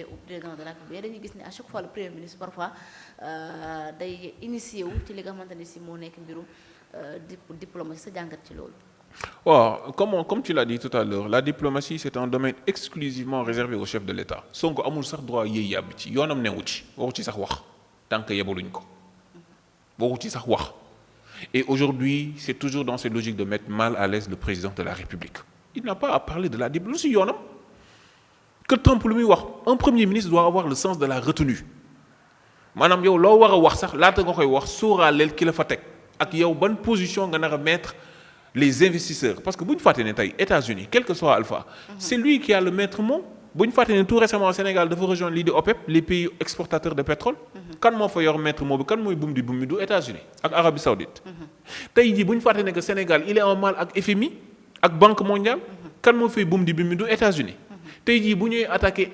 au président de la République dañuy gis ne à chaque fois le premier ministre parfois day initié wu ci li nga xamante ne si moo nekk mbirum diplomatie sa jàngat ci loolu. waaw comme tu l'as dit tout à l'heure la diplomatie c'est un domaine exclusivement réservé au chef de l'État Sonko amul sax droit yéey yàbb ci yoonam newu ci waxu ci sax wax tant que yebaluñ ko waxu ci sax wax et aujourd'hui c'est toujours dans cette logique de mettre mal à l'aise le président de la République il n'a pas à parler de la diplomatie lu si yoonam que Trump lu muy wax un premier ministre doit avoir le sens de la retenue maanaam yow loo war a wax sax laata nga koy wax sóoraaleel ki la fa teg ak yow ban position nga nar a mettre les investisseurs parce que bu ñu fàtte ne tey États-Unis quel que soit Alpha c'est lui qui a le maître mot bu ñu fàtte ne tout récemment au Sénégal dafa rejoindre lii di OPEP les pays exportateurs de pétrole kan moo fa yor maître mot bi kan mooy bum di du États-Unis ak Arabie Saoudite tey jii bu ñu fàtte ne que Sénégal il est en mal ak FMI ak Banque mondiale kan moo fay bum di du États-Unis tey jii bu ñuy attaquer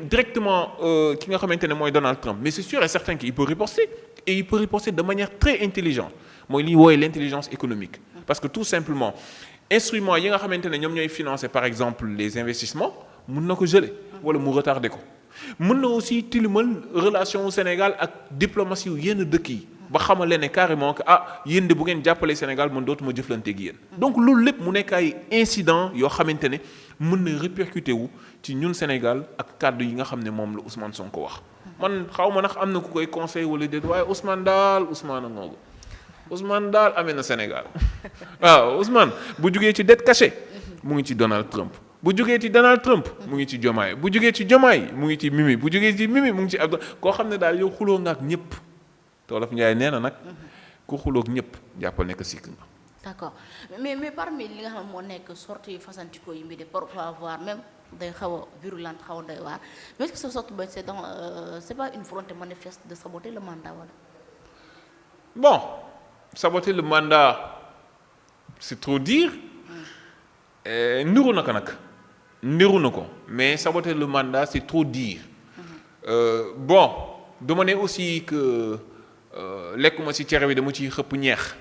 directement ki nga xamante ne mooy Donald Trump mais c'est sûr et certain qu'il peut riposter et il peut riposter de manière très intelligente mooy li ñuy woowee l'intelligence économique parce que tout simplement instruments yi nga xamante ne ñoom ñooy financer par exemple les investissements mun na ko geler wala mu retarder ko mun na aussi tilimal relation au Sénégal ak diplomatie yu yenn dëkk yi ba xamal leen ne carrément que yéen de bu ngeen jàppalee Sénégal man dootuma jëflanteeg yéen donc loolu lépp mu nekk ay incidents yoo xamante ne mën na répercuter wu ci ñun Sénégal ak kàddu yi nga xam ne moom la Ousmane Sonko wax man xaw ma ndax am na ku koy conseil wala déet waaye Ousmane a ngoogu Ousmane daal amee na Sénégal waaw Ousmane bu jugee ci dette cachée mu ngi ci Donald Trump bu jugee ci Donald Trump mu ngi ci Diomaye bu jugee ci Diomaye mu ngi ci Mimi bu jugee ci Mimi mu ngi ci Abdou koo xam ne daal yow xuloo nga ak ñëpp Wolof Njaay nee na nag ku xuloo ak ñëpp jàppal nekk sikk nga. d'accord mais parmi li nga xam moo nekk sorties yu fasantikoo yi mbi de parfois voire même day xaw a virulente xaw a doy waar mais est-ce que sa sortie ba c'est pas une volonté manifeste de saboter le mandat wala. bon saboter le mandat c'est trop dire niru na ko nag niru na ko mais saboter le mandat c'est trop dire bon dama ne aussi que lekkuma ci cere bi dama ciy xëpp ñeex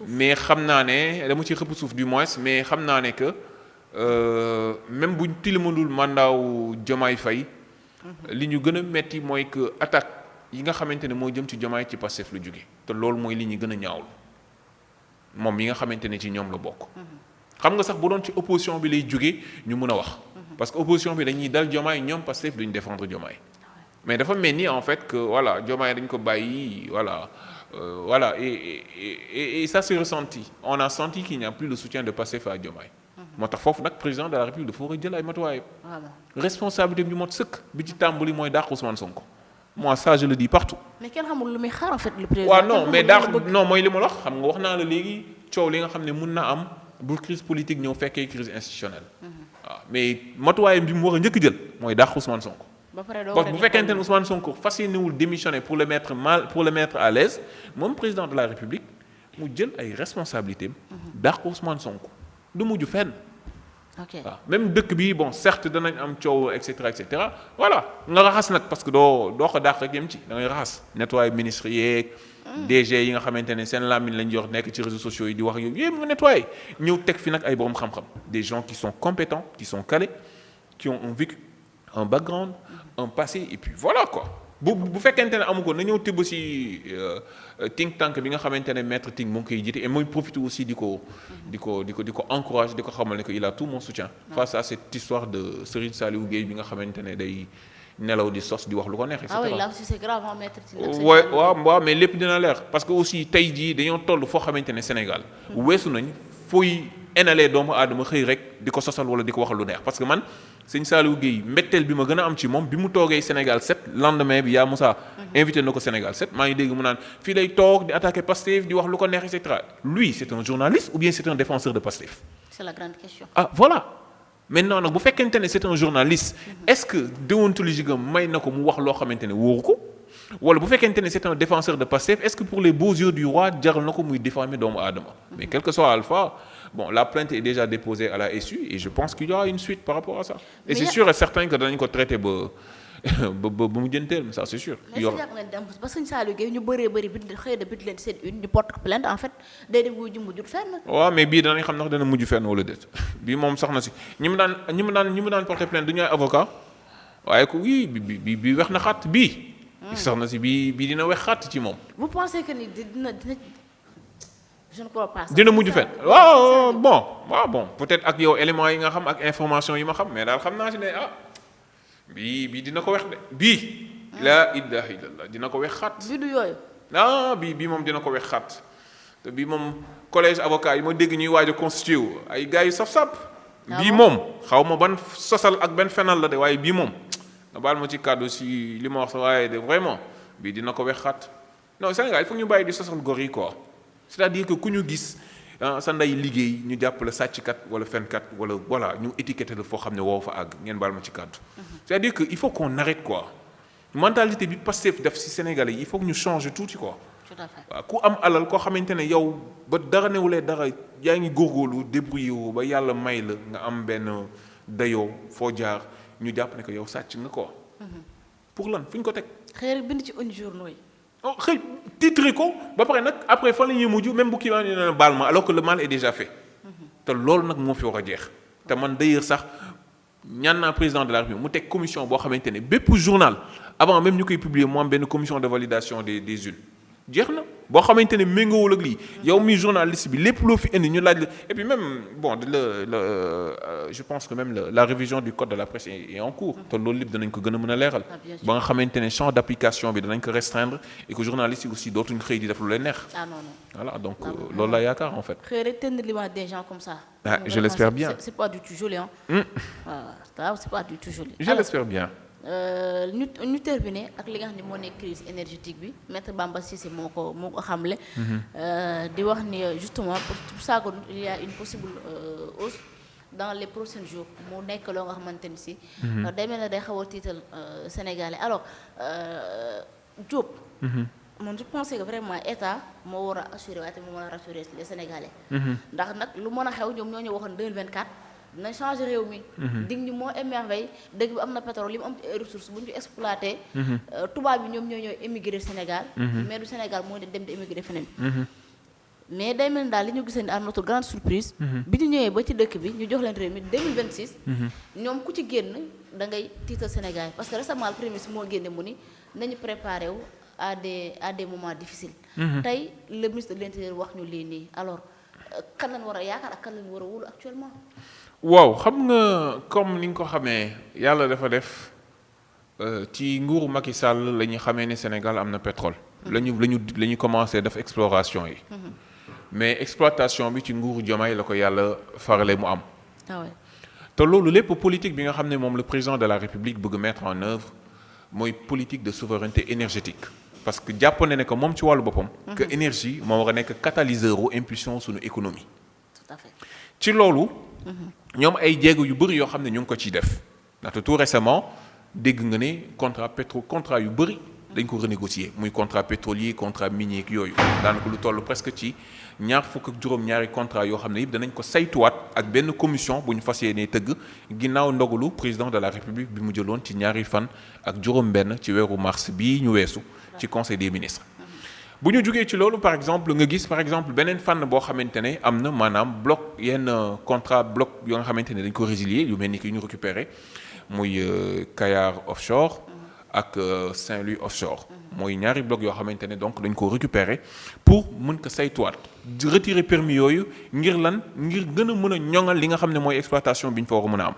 mais xam naa ne dama ciy xëpp suuf du moins mais xam naa ne que même buñ tilimalul mandat wu Diomaye Faye li ñu gën a metti mooy que attaque yi nga xamante ne moo jëm ci Diomaye ci Pastef lu jóge te loolu mooy li ñu gën a ñaawlu moom yi nga xamante ne ci ñoom la bokk xam nga sax bu doon ci opposition bi lay jóge ñu mën a wax parce que opposition bi dañuy dal Diomaye ñoom Pastef duñ défendre Diomaye mais dafa mel ni en fait que voilà Diomaye dañ ko bàyyi voilà et ça s'est ressenti on a senti qu'il n'y a plus de soutien de Pastef à Diomaye moo tax foofu nag président de la République dafa war a jël ay matuwaayam responsabilité bi ñu mot sëkk bi ci tàmbali mooy dàq Ousmane Sonko moi ça je le dis partout. mais kenn xamul lu muy xaar en fait le président. waaw non mais daax non mooy li ma la wax xam nga wax naa la léegi coow li nga xam ne mun na am bu crise politique ñëw fekkee crise institutionnelle. waaw mais matuwaayam bi mu war a njëkk jël mooy daax Ousmane Sonko. ba pare doo parce que bu fekkente ne Ousmane Sonko fas yéenewul démissionner pour le mettre à l'aise moom président de la République mu jël ay responsabilités am. daax Ousmane Sonko du mujj fenn. ok waaw même dëkk bi bon certes danañ am coow et cetera voilà nga raxas nag parce que doo ko dàq rek yem ci da ngay raxas nettoyer ministre yeeg DG yi nga xamante ne seen lamine lañ yor nekk ci réseaux sociaux yi di wax yooyu yëpp nga nettoyer ñëw teg fi nag ay borom xam-xam des gens qui sont compétents qui sont calés qui ont un vécu un background un passé et puis voilà quoi bu fekkente ne amu ko na ñëw tibb si think tank bi nga xamante ne maître Ting mu ngi koy jiite et mooy profité aussi di ko encourager di ko xamal ne que il a tout mon soutien face à cette histoire de Serigne Saliou Gueye bi nga xamante ne day nelaw di sos di wax lu ko neex et cetera. ah oui là aussi c'est grave maître Ting. waaw mais lépp dina leer parce que aussi tey jii dañoo toll foo xamante ne Sénégal weesu nañ fooy enalee doomu aadama xëy rek di ko sosal wala di ko wax lu neex parce que man sëñ Saliou Gueye mbetteel bi ma gën a am ci moom bi mu toogee Sénégal 7 lendemain bi yaa Moussa invité na ko Sénégal 7 maa ngi dégg mu naan fii lay toog di attaquer Pastef di wax lu ko neex et cetera lui c'est un journaliste ou bien c'est un défenseur de Pastef. c'est la grande question. ah voilà maintenant nag bu fekkente ne c'est un journaliste est-ce que déontologie gam may na ko mu wax loo xamante ne wóoru ko wala bu fekkente ne c'est un défenseur de Pastef est-ce que pour les beaux yeux du roi jaral na ko muy diffamer doomu aadama mais quel que soit Alpha bon la plainte est déjà déposée à la SU et je pense qu'il y aura une suite par rapport à ça et c'est sûr et certain que danañ ko traiter ba mu jënteel ça c'est sûr. mais sa jàpp nga dem parce que sëñ Saliou Gueye ñu bëree bëri xëy na bind leen seen une ñu porte plainte en fait day dem wuyu ji mujjul fenn. waaw mais bii danañ xam ndax dana mujj fenn wala déet bii moom sax na si ñi mu daan porter plainte du ñu ay avocat waaye ko oui bi wex na xàtt bii. soxna si bii dina wex xàtt ci moom. vous pensez que ni dina je ne crois pas. dina mujj fen waaw bon peut-être ak yow éléments yi nga xam ak information yi ma xam mais daal xam naa si ne bii dina ko wex de bii. laa ilaaha illallah dina ko wex xàtt. bii du yooyu. bii moom dina ko wex xàtt te bii moom collège avocat yi ma dégg ñuy waaj a constitué wu ay gars yu saf-saf. bii moom xaw ma ban sosal ak benn fenal la de waaye bii moom nga baal ma ci kàddu si li ma wax sa waaye de vraiment bii dina ko wex xàtt non Sénégal il faut ñu bàyyi di sosal gor yi quoi c'est-à-dire que ku ñu gis sa ndey liggéey ñu jàppale sàcckat wala fenkat wala voilà ñu étiqueté la foo xam ne woo fa àgg ngeen baal ma ci kàddu c'est-à-dire que il faut qu'on arrête quoi mentalité bi Pastef def si Sénégalais yi il faut que ñu changer tuuti quoi. tout à fait waaw ku am alal koo xamante ne yow ba dara newulee dara yaa ngi góorgóorlu débrouillé wu ba yàlla may la nga am benn dayoo foo jaar ñu jàpp ne que yow sàcc nga quoi. pour lan fu ñu ko teg. xëy na bind ci un journaux yi. xëy titré ko ba pare nag après fan la ñuy mujj même bu kii maa ñu ne baal ma alors que le mal est déjà fait. te loolu nag moo fi war a jeex. te man d'ailleurs sax ñaan naa président de la République mu teg commission boo xamante ne bépp journal avant même ñu koy publier mu am benn commission de validation des unes. jeex na boo xamante ne méngoowul ak lii yow mi journaliste bi lépp loo fi indi ñu laaj la et puis même bon je pense que même la révision du code de la presse est en cours te loolu lépp danañ ko gën a mën a leeral ba nga xamante ne champ d'application bi danañ ko restreindre et que journalistes yi aussi dootuñ xëy di def lu leen neex. Non. Voilà donc loolu la yaakaar en fait. xëy na tënn li des gens comme ça. Je l'espère bien. C'est pas du tout joli c'est pas du tout joli. Je l'espère bien. ñu terminé ak li nga xam ne moo nekk crise énergétique bi maître Bamba Cissé moo ko xamle. di wax ni justement pour ça que il y a une possible hausse dans les prochains jours mu nekk loo nga xamante ni si. day mel ne day xaw a tiital Sénégalais alors Diop. man je pense que vraiment état moo war a assurer waaye tamit moo war a rassurer les Sénégalais. ndax nag lu mën a xew ñoom ñoo ñu waxoon 2024. dina changer réew mi. dig ñu moo émerveille dëgg bi am na pétrole li mu am ci ressources bu ñu ko exploité. tubaab bi ñoom ñoo émigré Sénégal. mais du Sénégal moo dem di émigré feneen. mais day mel ni daal li ñu gisee à notre grande surprise. bi ñu ñëwee ba ci dëkk bi ñu jox leen réew mi 2026. ñoom ku ci génn da ngay tiital Sénégal parce que récemment le premier ministre moo génne mu ni nañu préparé wu à des moments difficiles. tey le ministre de l'Intérieur wax ñu lii nii alors kan lañ war a yaakaar ak kan lañ war a wóolu actuellement. waaw xam nga comme ni nga ko xamee yàlla dafa def ci nguuru Macky Sall la ñu xamee ne Sénégal am na pétrole. la ñu commencé def exploration yi. mais exploitation bi ci nguuru Diomaye la ko yàlla farale mu am. te loolu lépp politique bi nga xam ne moom le président de la République bëgg mettre en œuvre mooy politique de souveraineté énergétique. parce que jàpp na ne que moom ci wàllu boppam. que énergie moo war a nekk catalyseur ou impulsion suñu économie. tout à fait ci loolu. ñoom ay jéego yu bëri yoo xam ne ñu ngi ko ciy def ndaxte tout récemment dégg nga ne contrat yu bëri dañ ko renégocier muy contrat pétrolier contrat minier ak yooyu daanaka lu toll presque ci ñaar fukk ak juróom-ñaari contrat yoo xam ne yëpp danañ ko saytuwaat ak benn commission bu ñu fas yéenee tëgg ginnaaw ndogalu président de la République bi mu jëloon ci ñaari fan ak juróom-benn ci weeru mars bii ñu weesu ci conseil des ministres. bu ñu jógee ci loolu par exemple nga gis par exemple beneen fànn boo xamante ne am na maanaam bloc yenn contrat bloc yoo nga xamante ne dañ ko résilier yu mel ni que ñu récupéré muy Kayar offshore ak Saint-Louis offshore mooy ñaari bloc yoo xamante ne donc dañ ko récupérer pour mën ko saytuwaat di retirer permis yooyu ngir ngir gën a mën a ñoŋal li nga xam ne mooy exploitation bi ñu fa war a mën a am.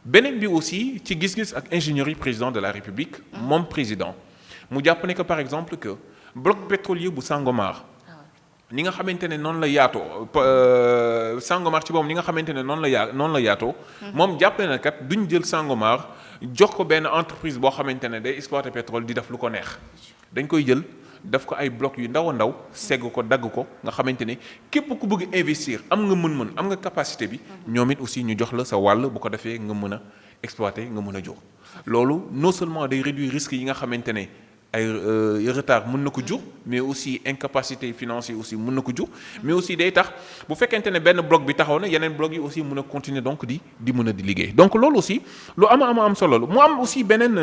beneen bi aussi ci gis-gis ak ingénierie président de la République moom président mu jàpp ne que par exemple que bloc pétrolier bu Sangomar ni nga xamante ne noonu la yaatoo Sangomar ci boobu ni nga xamante ne noonu la yaatoo moom jàpp na kat duñ jël Sangomar jox ko benn entreprise boo xamante ne day exploiter pétrole di def lu ko neex dañ koy jël def ko ay bloc yu ndaw a ndaw segg ko dagg ko nga xamante ne képp ku bëgg investir am nga mën-mën am nga capacité bi ñoom it aussi ñu jox la sa wàll bu ko defee nga mën a exploiter nga mën a jox loolu non seulement day réduire risques yi nga xamante ne ay retard mën na ko jur mais aussi incapacité financière aussi mën na ko jur mais aussi day tax bu fekkente ne benn bloc bi taxaw na yeneen bloc yi aussi mën a continuer donc di mën a di liggéey donc loolu aussi lu am solo la mu am aussi beneen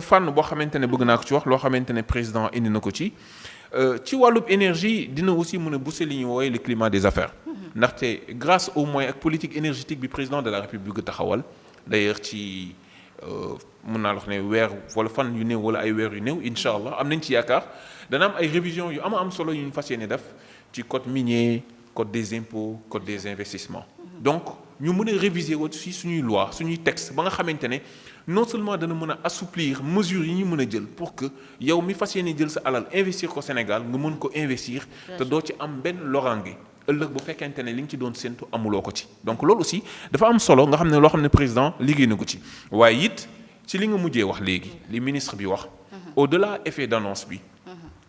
fànn boo xamante ne bëgg naa ko ci wax loo xamante ne président indi na ko ci wàllub énergie dina aussi mën a booster li ñuy woowee le climat des affaires ndaxte grâce au moyen ak politique énergétique bi président de la République taxawal d'ailleurs ci mën naa la wax ne weer wala fan yu néew wala ay weer yu néew incha allah am nañ ci yaakaar dana am ay révisions yu am solo yu ñu fas yéene def ci code minier code des impôts code des investissements. donc ñu mën a réviser aussi suñuy loi suñuy texte ba nga xamante ne non seulement dana mën a assouplir mesures yi ñu mën a jël pour que yow mi fas yéene jël sa alal investir ko Sénégal nga mën ko investir te doo ci am benn loraange ëllëg bu fekkente ne li nga ci doon séntu amuloo ko ci. donc loolu aussi dafa am solo nga xam ne loo xam ne président liggéey na ko ci waaye it ci li nga mujjee wax léegi li ministre bi wax au-delà effet d'annonce bi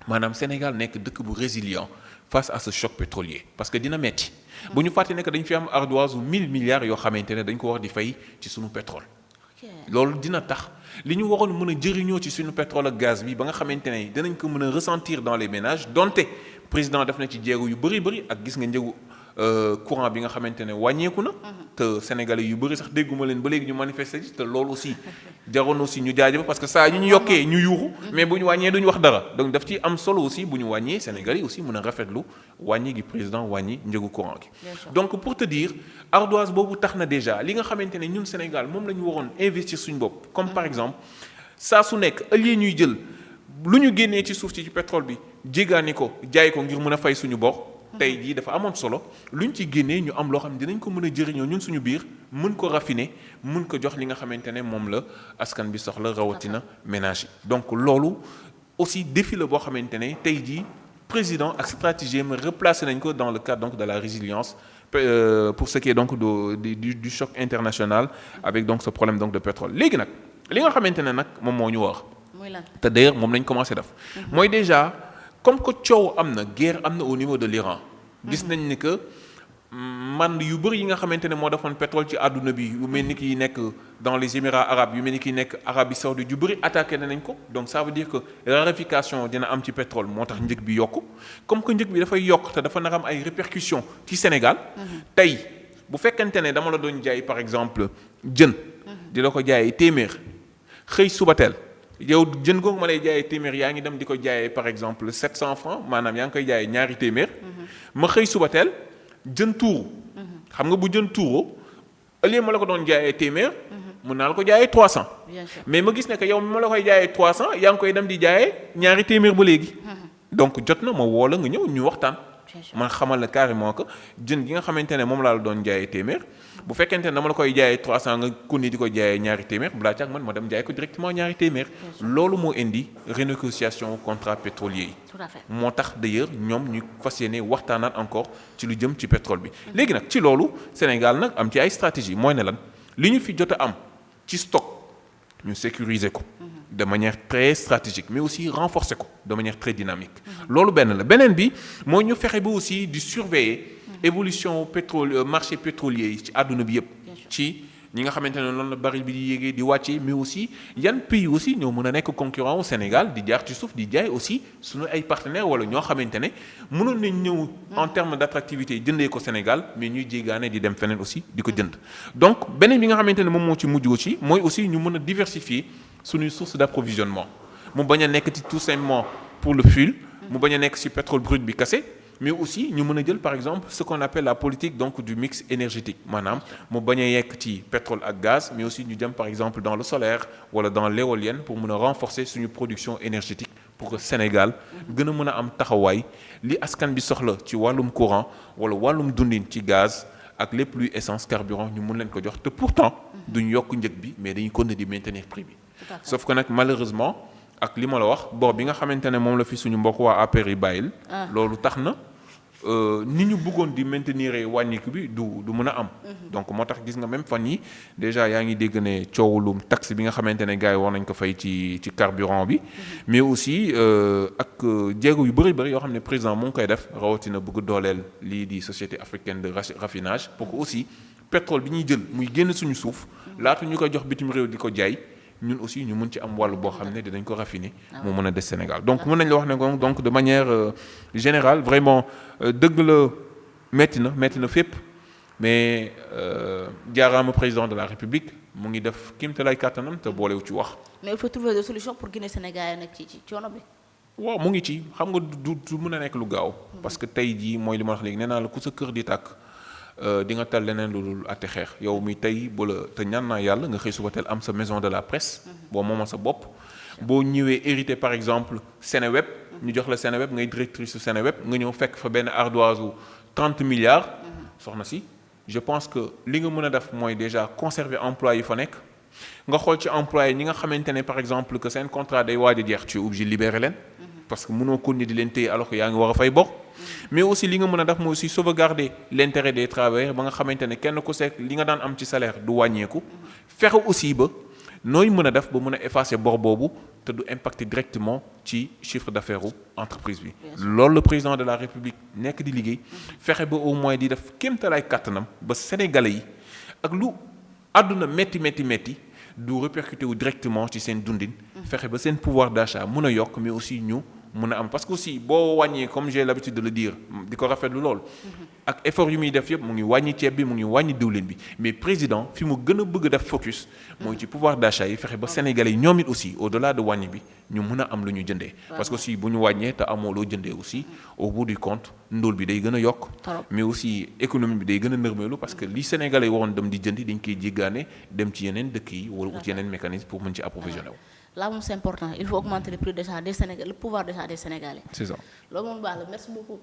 maanaam Sénégal nekk dëkk bu résilient face à ce choc pétrolier parce que dina metti bu ñu fàtte ne que dañ fi am ardoise 1000 milliards yoo xamante ne dañ ko war di fay ci suñu pétrole loolu dina tax li ñu waroon mën a jëriñoo ci suñu pétrole ak gaz bi ba nga xamante ne dinañ ko mën a ressentir dans les ménages donte président def na ci jéego yu bëri ak gis nga njëgu courant bi nga xamante ne wàññeeku na te sénégalais yu bëri sax dégguma leen ba léegi ñu manifester ci te loolu aussi jaroon aussi ñu jaajëfal parce que saa yu ñu yokkee ñu yuuxu mais bu ñu wàññee duñu wax dara donc daf ci am solo aussi bu ñu wàññee sénégalais aussi mën a rafetlu wàññi gi président wàññi njëgu courant gi donc pour te dire ardoise boobu tax na déjà li nga xamante ne ñun Sénégal moom la ñu waroon investir suñu bopp comme par exemple saa su nekk ëllëgee ñuy jël lu ñu génnee ci suuf ci pétrole bi jéggaani ko jaay ko ngir mën a fay suñu bor tey jii dafa amoon solo luñ ci génnee ñu am loo xam ne dinañ ko mën a jëriñoo ñun suñu biir mën ko raffiner mën ko jox li nga xamante ne moom la askan bi soxla rawatina ménage yi donc loolu aussi défi la boo xamante ne tey jii président ak stratégie am replacé nañ ko dans le cadre donc de la résilience pour ce qui est donc du choc international avec donc ce problème donc de pétrole léegi nag li nga xamante ne nag moom moo ñu wax te d'ailleurs moom lañ commencé def mooy déjà comme que coow am na guerre am na au niveau de l'Iran gis nañ ni que man yu bëri yi nga xamante ne moo defoon pétrole ci àdduna bi yu mel ni ki nekk dans les Émirats arabes yu mel ni ki nekk Arabie saoudite yu bëri attaqué nañ ko donc ça veut dire que raréfaction dina am ci pétrole moo tax njëg bi yokku comme que njëg bi dafay yokk te dafa nar am ay répercussions ci Sénégal tey bu fekkente ne dama la doon jaay par exemple jën di la ko jaayee téeméer xëy subateel yow jën googu ma lay jaayee téeméer yaa ngi dem di ko jaayee par exemple 700 francs maanaam yaa ngi koy jaayee ñaari téeméer ma xëy subateel jën tuuru xam nga bu jën tuuroo au lieu ma la ko doon jaayee téeméer mun naa la ko jaayee 300 mais ma gis ne que yow ma la koy jaayee 300 yaa ngi koy dem di jaayee ñaari téeméer ba léegi donc jot na ma woo la nga ñëw ñu waxtaan man xamal la carrément que jën gi nga xamante ne moom laa la doon jaayee téeméer bu fekkente ne dama la koy jaayee 300 nga konni di ko jaayee ñaari téeméer balaa caag man ma dem jaay ko directement ñaari téeméer loolu moo indi renégociation contrat pétrolier yi moo tax d'ailleurs ñoom ñu fas yéene waxtaanaat encore ci lu jëm ci pétrole bi léegi nag ci loolu Sénégal nag am ci ay stratégie mooy ne lan li ñu fi jot a am ci stock ñu sécuriser ko de manière très stratégique mais aussi renforcer ko de manière très dynamique loolu benn la beneen bi mooy ñu fexe ba aussi di surveiller évolution pétrole marché pétrolier yi ci àdduna bi yëpp ci ñi nga xamante ne noonu la baril bi di yéegee di wàccee mais aussi yan pays aussi ñoo mën a nekk concurrent au Sénégal di jaar ci suuf di jaay aussi suñu ay partenaires wala ñoo xamante ne mënoon nañ ñëw en termes d'attractivité jëndee ko Sénégal mais ñuy jéegaane di dem feneen aussi di ko jënd donc beneen bi nga xamante ne moom moo ci mujj aussi mooy aussi ñu mën a diversifier suñuy source d'approvisionnement mu bañ a nekk ci tout simplement pour le fuel mu bañ a nekk ci pétrole brut bi kese mais aussi ñu mën a jël par exemple ce qu'on appelle la politique donc du mix énergétique maanaam mu bañ a yekk ci pétrole ak gaz mais aussi ñu jëm par exemple dans le solaire wala dans l'éolienne pour mën a renforcer suñu production énergétique pour que Sénégal gën a mën a am taxawaay li askan bi soxla ci wàllum courant wala wàllum dundin ci gaz ak lépp luy essence carburant ñu mën leen ko jox te pourtant duñ yokk njëg bi mais dañuy continuer di maintenir prix bi sauf que nag malheureusement ak li ma la wax bor bi nga xamante ne moom la fi suñu mbokk waa APR yi bàyyil loolu tax na ni ñu bëggoon di maintenir wàññiku bi du mën a am donc moo tax gis nga même fan yi déjà yaa ngi dégg ne coowulum taxe bi nga xamante ne gars yi war nañ ko fay ci carburant bi mais aussi ak jéego yu bëri yoo xam ne président mu ngi koy def rawatina bëgg dooleel lii di société africaine de raffinage pour que aussi pétrole bi ñuy jël muy génn suñu suuf laata ñu koy jox bitim réew di ko jaay ñun aussi ñu mën ci am wàllu boo xam ne dinañ ko raffiner moo mën a des Sénégal donc mën nañ la wax ne donc de manière générale vraiment dëgg la metti na fépp mais jaaraama président de la République mu ngi def kéemtalaay kàttanam te boolewu ci wax. mais il faut trouver des solutions pour génne Sénégal nag ci coono bi. waaw mu ngi ci xam nga du mën a nekk lu gaaw. parce que tey jii mooy li ma wax léegi nee naa la ku sa kër di tàkk di nga tal leneen lu dul àtte xeex yow mi tey bu la te ñaan naa yàlla nga xëy suba teel am sa maison de la presse. boo moomal sa bopp. boo ñëwee hérité par exemple Seneweb. ñu jox la Seneweb ngay directrice su Seneweb nga ñëw fekk fa benn ardoise u 30 milliards. soxna si je pense que li nga mën a def mooy déjà conserver emploi yi fa nekk. nga xool ci employé ñi nga xamante ne par exemple que seen contrat day waaj a jeex tu es obligé libérer leen. parce que mënoo continuer di leen téye alors que yaa ngi war a fay bor. mais aussi li nga mën a def mooy aussi sauvegarder l'intérêt des travailleurs ba nga xamante ne kenn ku sekk li nga daan am ci salaire du wàññeeku. fexe aussi ba nooy mën a def ba mën a effacer bor boobu te du impacter directement ci chiffre d'affaires u entreprise bi. loolu le président de la République nekk di liggéey. fexe ba au moins di def kéemtalaay kàttanam ba sénégalais yi ak lu àdduna métti du répercuté wu directement ci seen dundin. fexe ba seen pouvoir d'achat mën a yokk mais aussi ñu mën a am parce que aussi boo wàññee comme j'ai l'habitude de le dire di ko rafetlu lool. ak effort yu muy def yëpp mu ngi wàññi ceeb bi mu ngi wàññi diwlin bi mais président fi mu gën a bëgg def focus. mooy ci pouvoir d'achat yi fexe ba sénégalais yi ñoom it aussi au-delà de wàññi bi ñu mën a am lu ñu jëndee. parce que aussi bu ñu wàññee te amoo loo jëndee aussi au bout du compte ndóol bi day gën a yokk. mais aussi économie bi day gën a nërmeelu parce que li sénégalais yi waroon dem di jëndi dañ koy jéggaane dem ci yeneen dëkk yi wala ut yeneen mécanisme pour mën ci approvisionner wu. Là moom c'est important il faut augmenter le prix d'achat des Sénégalais le pouvoir d'achat des Sénégalais. C'est ça. loolu moom baax la merci beaucoup.